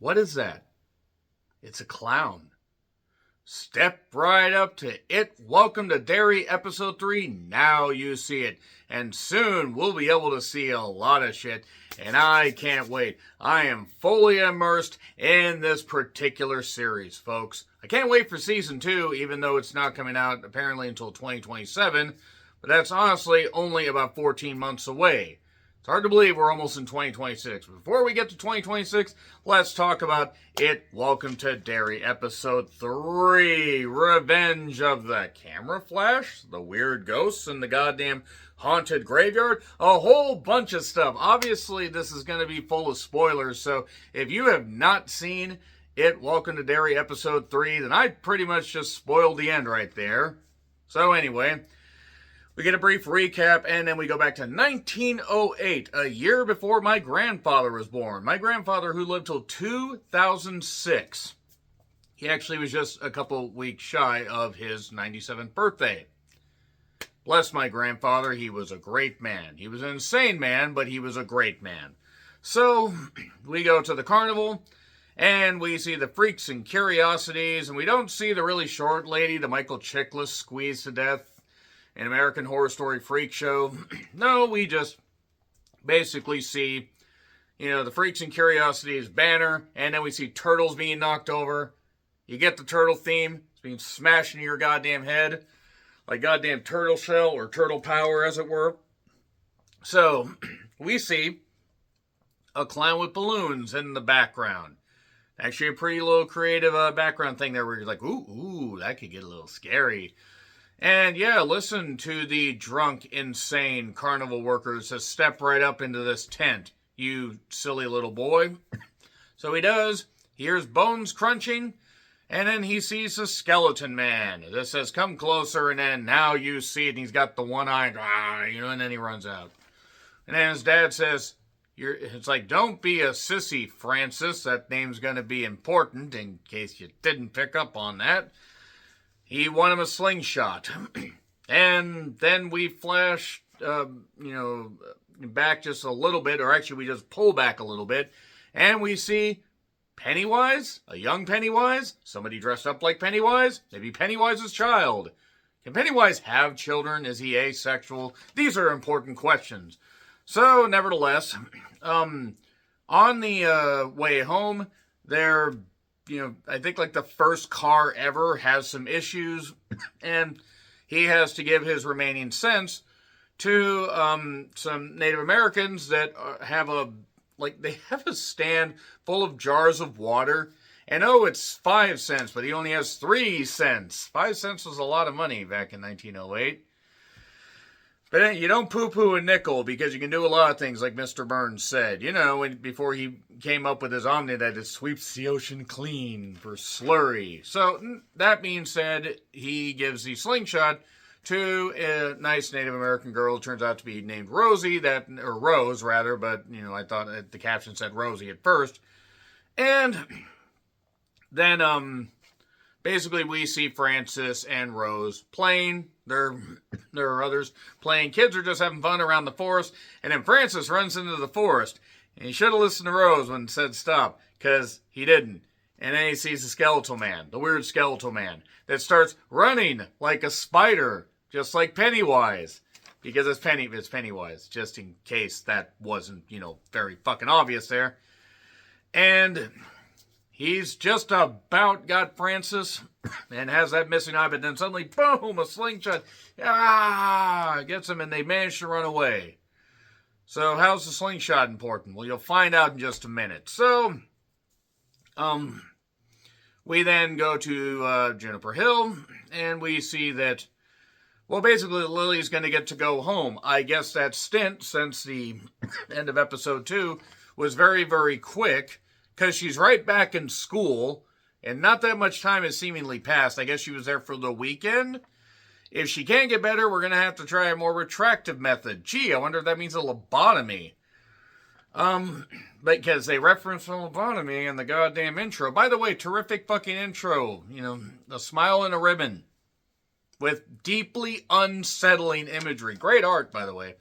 What is that? It's a clown. Step right up to it. Welcome to Derry episode 3. Now you see it. And soon we'll be able to see a lot of shit. And I can't wait. I am fully immersed in this particular series, folks. I can't wait for season 2, even though it's not coming out apparently until 2027. But that's honestly only about 14 months away. It's hard to believe we're almost in 2026. Before we get to 2026, let's talk about it. Welcome to Derry, episode 3. Revenge of the Camera Flash, the weird ghosts in the goddamn haunted graveyard. A whole bunch of stuff. Obviously, this is going to be full of spoilers, so if you have not seen it, Welcome to Derry, episode 3, then I pretty much just spoiled the end right there. So anyway, we get a brief recap, and then we go back to 1908, a year before my grandfather was born. My grandfather, who lived till 2006. He actually was just a couple weeks shy of his 97th birthday. Bless my grandfather, he was a great man. He was an insane man, but he was a great man. So, we go to the carnival, and we see the freaks and curiosities, and we don't see the really short lady, the Michael Chiklis squeezed to death an American Horror Story freak show. No, we just basically see, the Freaks and Curiosities banner, and then we see turtles being knocked over. You get the turtle theme. It's being smashed into your goddamn head, like goddamn turtle shell, or turtle power, as it were. So, we see a clown with balloons in the background. Actually, a pretty little creative background thing there where you're like, ooh, that could get a little scary. And yeah, listen to the drunk, insane carnival workers to step right up into this tent, you silly little boy. So he does. He hears bones crunching, and then he sees a skeleton man. This says, come closer, and then now you see it, and he's got the one eye, and then he runs out. And then his dad says, it's like, don't be a sissy, Francis. That name's going to be important, in case you didn't pick up on that. He won him a slingshot. And then we flash, back just a little bit, or actually we just pull back a little bit, and we see Pennywise, a young Pennywise, somebody dressed up like Pennywise, maybe Pennywise's child. Can Pennywise have children? Is he asexual? These are important questions. So, nevertheless, on the way home, they're I think like the first car ever has some issues, and he has to give his remaining cents to some Native Americans that have a stand full of jars of water, and it's 5 cents, but he only has 3 cents. 5 cents was a lot of money back in 1908. But you don't poo-poo a nickel, because you can do a lot of things, like Mr. Burns said. Before he came up with his omni that it sweeps the ocean clean for slurry. So, that being said, he gives the slingshot to a nice Native American girl who turns out to be named Rosie, or Rose, rather, but, I thought the caption said Rosie at first. And then, basically we see Francis and Rose playing. There are others playing. Kids are just having fun around the forest. And then Francis runs into the forest. And he should have listened to Rose when it said stop, because he didn't. And then he sees the skeletal man, the weird skeletal man, that starts running like a spider, just like Pennywise. Because it's Pennywise, just in case that wasn't, very fucking obvious there. And he's just about got Francis and has that missing eye, but then suddenly, boom, a slingshot. Gets him, and they manage to run away. So how's the slingshot important? Well, you'll find out in just a minute. So, we then go to Juniper Hill, and we see that, well, basically Lily's going to get to go home. I guess that stint, since the end of episode 2, was very, very quick, because she's right back in school, and not that much time has seemingly passed. I guess she was there for the weekend. If she can't get better, we're going to have to try a more retractive method. Gee, I wonder if that means a lobotomy. Because they reference a lobotomy in the goddamn intro. By the way, terrific fucking intro. A smile and a ribbon. With deeply unsettling imagery. Great art, by the way.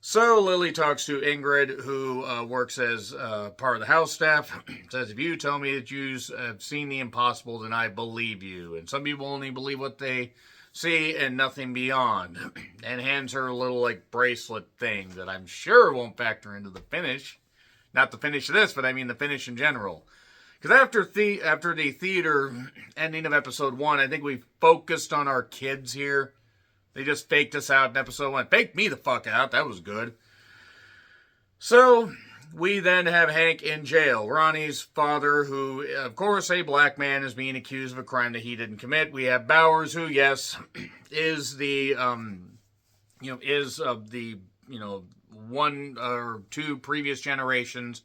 So Lily talks to Ingrid, who works as part of the house staff, says, if you tell me that you have seen the impossible, then I believe you. And some people only believe what they see and nothing beyond. And hands her a little, like, bracelet thing that I'm sure won't factor into the finish. Not the finish of this, but I mean the finish in general. Because after the theater ending of episode 1, I think we focused on our kids here. They just faked us out in episode 1. Faked me the fuck out. That was good. So, we then have Hank in jail. Ronnie's father, who, of course, a black man, is being accused of a crime that he didn't commit. We have Bowers, who, yes, is the, is of the, one or two previous generations,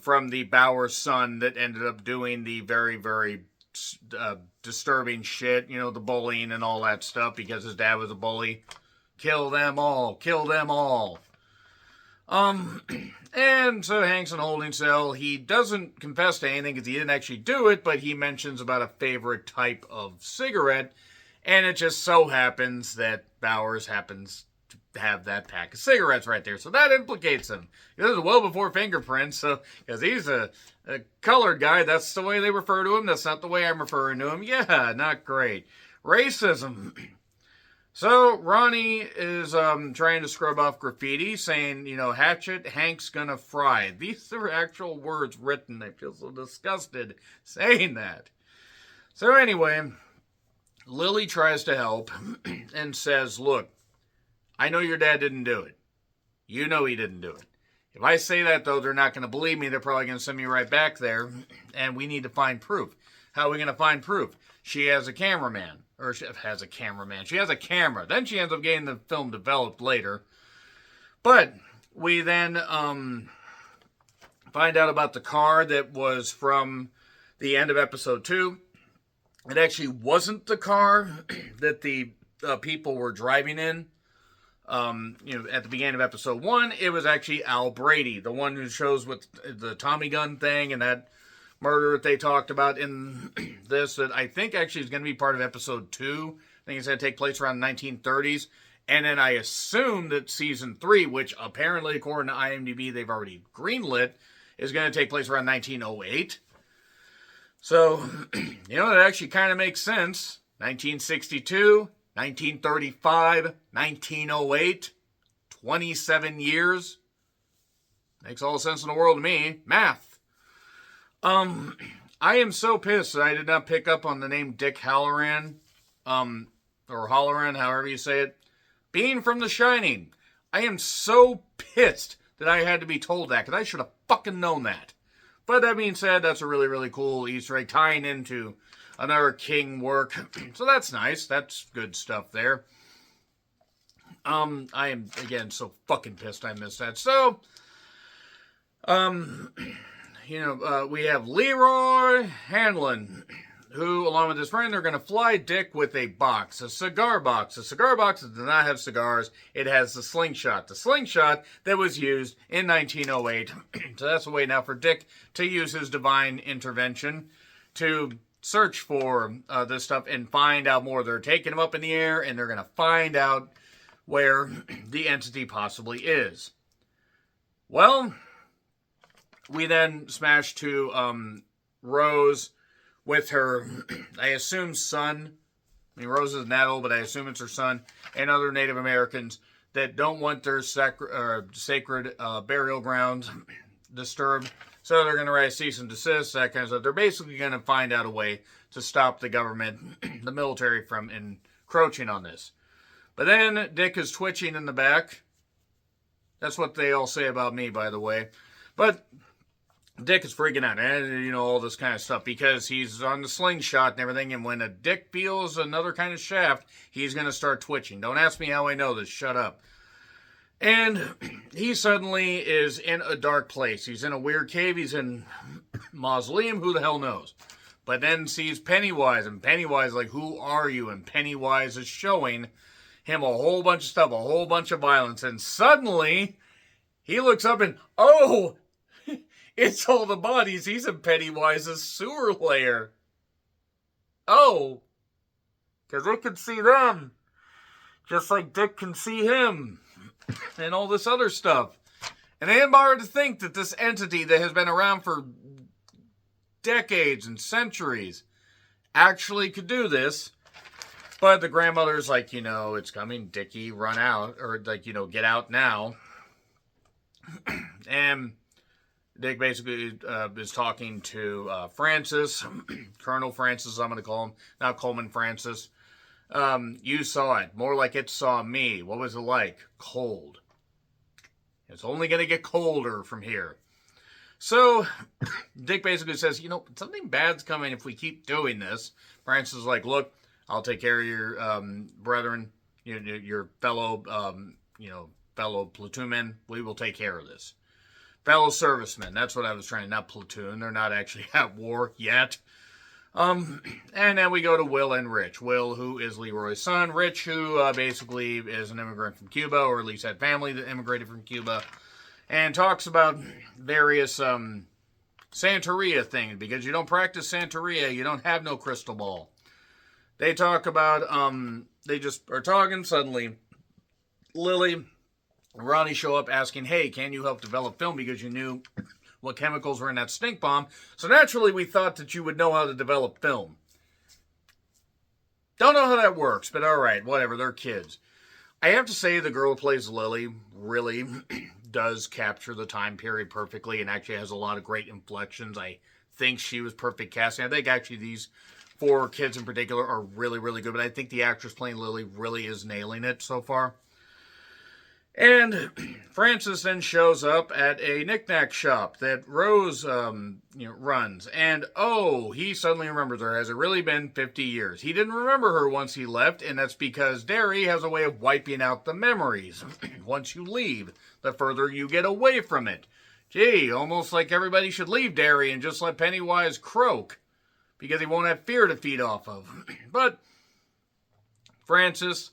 from the Bowers son that ended up doing the very, very disturbing shit, the bullying and all that stuff because his dad was a bully. Kill them all. Kill them all. And so Hank's in a holding cell. He doesn't confess to anything because he didn't actually do it, but he mentions about a favorite type of cigarette, and it just so happens that Bowers happens to have that pack of cigarettes right there. So that implicates him. This is well before fingerprints, so because he's a colored guy, that's the way they refer to him. That's not the way I'm referring to him. Yeah, not great. Racism. So Ronnie is trying to scrub off graffiti, saying, hatchet, Hank's gonna fry. These are actual words written. I feel so disgusted saying that. So anyway, Lily tries to help and says, look, I know your dad didn't do it. You know he didn't do it. If I say that, though, they're not going to believe me. They're probably going to send me right back there, and we need to find proof. How are we going to find proof? She has a cameraman. Or she has a cameraman. She has a camera. Then she ends up getting the film developed later. But we then find out about the car that was from the end of episode 2. It actually wasn't the car that the people were driving in. At the beginning of episode 1, it was actually Al Brady, the one who shows with the Tommy gun thing and that murder that they talked about in this, that I think actually is going to be part of episode 2. I think it's going to take place around the 1930s. And then I assume that season 3, which apparently, according to IMDb, they've already greenlit, is going to take place around 1908. So, it actually kind of makes sense. 1962, 1935, 1908, 27 years. Makes all the sense in the world to me. Math. I am so pissed that I did not pick up on the name Dick Halloran, or Halloran, however you say it, being from The Shining. I am so pissed that I had to be told that, because I should have fucking known that. But that being said, that's a really, really cool Easter egg tying into another King work. So that's nice. That's good stuff there. I am, again, so fucking pissed I missed that. So, we have Leroy Hanlon, who, along with his friend, are going to fly Dick with a box, a cigar box. A cigar box that does not have cigars. It has the slingshot. The slingshot that was used in 1908. So that's a way now for Dick to use his divine intervention to search for this stuff and find out more. They're taking him up in the air, and they're going to find out where the entity possibly is. Well, we then smash to Rose with her, I assume, son. I mean, Rose isn't that old, but I assume it's her son, and other Native Americans that don't want their sacred burial grounds disturbed. So they're going to write cease and desist, that kind of stuff. They're basically going to find out a way to stop the government, the military, from encroaching on this. But then Dick is twitching in the back. That's what they all say about me, by the way. But Dick is freaking out, and all this kind of stuff, because he's on the slingshot and everything, and when a Dick feels another kind of shaft, he's going to start twitching. Don't ask me how I know this. Shut up. And he suddenly is in a dark place. He's in a weird cave. He's in mausoleum. Who the hell knows? But then sees Pennywise, and Pennywise like, who are you? And Pennywise is showing him a whole bunch of stuff, a whole bunch of violence. And suddenly, he looks up and, oh, it's all the bodies. He's in Pennywise's sewer lair. Oh, because they can see them, just like Dick can see him. and all this other stuff. And they didn't bother to think that this entity that has been around for decades and centuries actually could do this. But the grandmother's like, it's coming, Dickie, run out. Or like, get out now. And Dick basically is talking to Francis, Colonel Francis, I'm going to call him, not Coleman Francis. You saw it, more like it saw me. What was it like? Cold. It's only going to get colder from here. So Dick basically says, something bad's coming if we keep doing this. Francis is like, look, I'll take care of your brethren, your fellow, fellow platoonmen. We will take care of this. Fellow servicemen. That's what I was trying to, not platoon. They're not actually at war yet. And then we go to Will and Rich. Will, who is Leroy's son. Rich, who basically is an immigrant from Cuba, or at least had family that immigrated from Cuba. And talks about various Santeria things. Because you don't practice Santeria, you don't have no crystal ball. They talk about, they just are talking. Suddenly, Lily and Ronnie show up asking, hey, can you help develop film because you knew what chemicals were in that stink bomb? So naturally, we thought that you would know how to develop film. Don't know how that works, but all right, whatever, they're kids. I have to say the girl who plays Lily really does capture the time period perfectly and actually has a lot of great inflections. I think she was perfect casting. I think actually these 4 kids in particular are really, really good, but I think the actress playing Lily really is nailing it so far. And Francis then shows up at a knick-knack shop that Rose runs. And, he suddenly remembers her. Has it really been 50 years? He didn't remember her once he left, and that's because Derry has a way of wiping out the memories. Once you leave, the further you get away from it. Gee, almost like everybody should leave Derry and just let Pennywise croak, because he won't have fear to feed off of. But Francis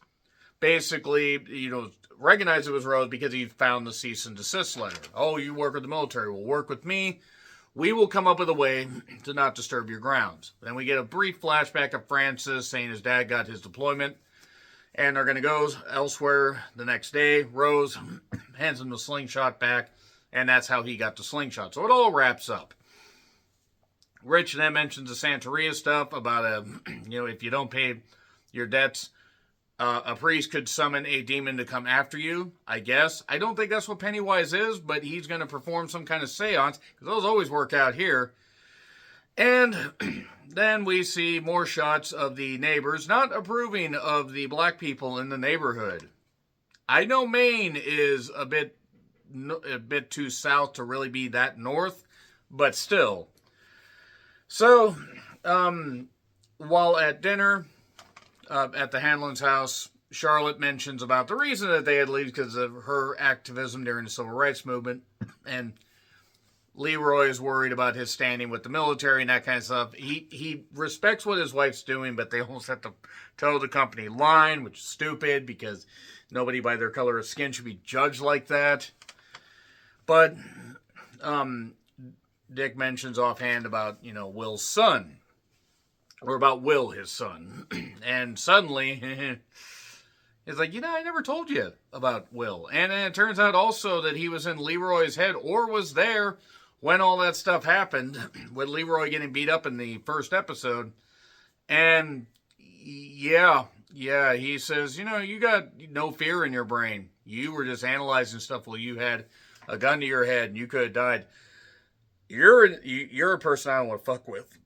basically, recognized it was Rose because he found the cease and desist letter. Oh, you work with the military. Well, work with me. We will come up with a way to not disturb your grounds. Then we get a brief flashback of Francis saying his dad got his deployment and they're going to go elsewhere the next day. Rose hands him the slingshot back, and that's how he got the slingshot. So it all wraps up. Rich then mentions the Santeria stuff about, if you don't pay your debts, a priest could summon a demon to come after you, I guess. I don't think that's what Pennywise is, but he's going to perform some kind of seance, because those always work out here. And then we see more shots of the neighbors not approving of the black people in the neighborhood. I know Maine is a bit too south to really be that north, but still. So, while at dinner, at the Hanlon's house, Charlotte mentions about the reason that they had to leave because of her activism during the Civil Rights Movement, and Leroy is worried about his standing with the military and that kind of stuff. He respects what his wife's doing, but they almost have to toe the company line, which is stupid because nobody by their color of skin should be judged like that. But Dick mentions offhand about, Will's son. Or about Will, his son. And suddenly, it's like, I never told you about Will. And it turns out also that he was in Leroy's head, or was there when all that stuff happened, with Leroy getting beat up in the first episode. And, yeah, he says, you got no fear in your brain. You were just analyzing stuff while you had a gun to your head, and you could have died. You're a person I don't want to fuck with.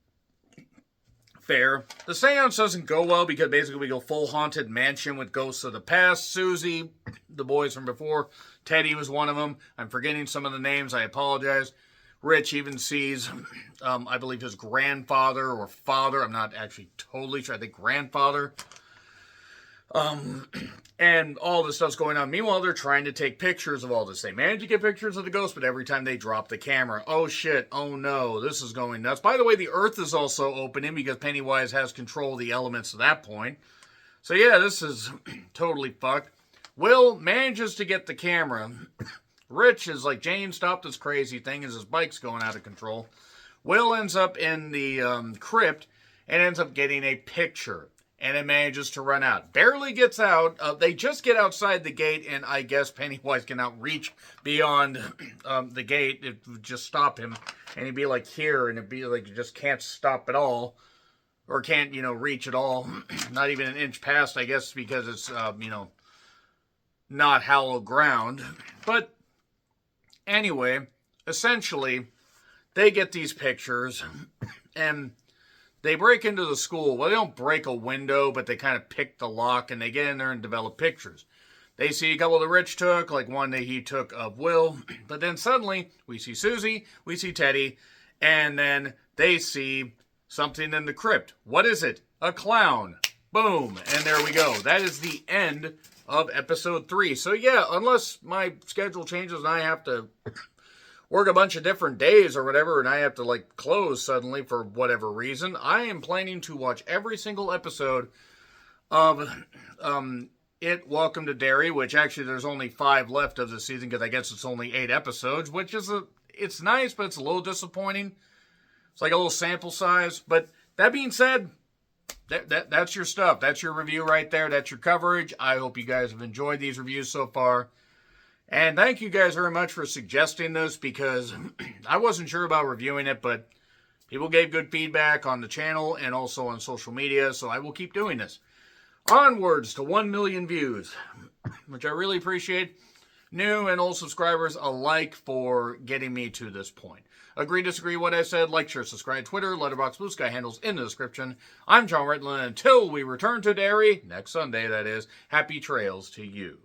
Fair. The seance doesn't go well because basically we go full haunted mansion with ghosts of the past. Susie, the boys from before. Teddy was one of them. I'm forgetting some of the names. I apologize. Rich even sees, I believe, his grandfather or father. I'm not actually totally sure. I think grandfather. And all this stuff's going on. Meanwhile, they're trying to take pictures of all this. They manage to get pictures of the ghost, but every time they drop the camera, oh shit, oh no, this is going nuts. By the way, the earth is also opening because Pennywise has control of the elements at that point. So yeah, this is totally fucked. Will manages to get the camera. Rich is like, Jane, stop this crazy thing as his bike's going out of control. Will ends up in the crypt and ends up getting a picture. and it manages to run out. Barely gets out. They just get outside the gate, and I guess Pennywise cannot reach beyond the gate. It would just stop him, and he'd be like here, and it'd be like you just can't stop at all, or can't, reach at all. Not even an inch past, I guess, because it's, not hallowed ground. But anyway, essentially, they get these pictures, and they break into the school. Well, they don't break a window, but they kind of pick the lock, and they get in there and develop pictures. They see a couple that Rich took, like one that he took of Will. But then suddenly, we see Susie, we see Teddy, and then they see something in the crypt. What is it? A clown. Boom. And there we go. That is the end of episode 3. So yeah, unless my schedule changes and I have to work a bunch of different days or whatever, and I have to close suddenly for whatever reason, I am planning to watch every single episode of It Welcome to Derry, which actually there's only 5 left of the season because I guess it's only 8 episodes, which is it's nice, but it's a little disappointing. It's like a little sample size. But that being said, that's your stuff. That's your review right there. That's your coverage. I hope you guys have enjoyed these reviews so far. And thank you guys very much for suggesting this, because I wasn't sure about reviewing it, but people gave good feedback on the channel and also on social media, so I will keep doing this. Onwards to 1 million views, which I really appreciate. New and old subscribers alike for getting me to this point. Agree, disagree what I said, like, share, subscribe, Twitter, Letterboxd, Blue Sky handles in the description. I'm John Redland. Until we return to Derry, next Sunday that is, happy trails to you.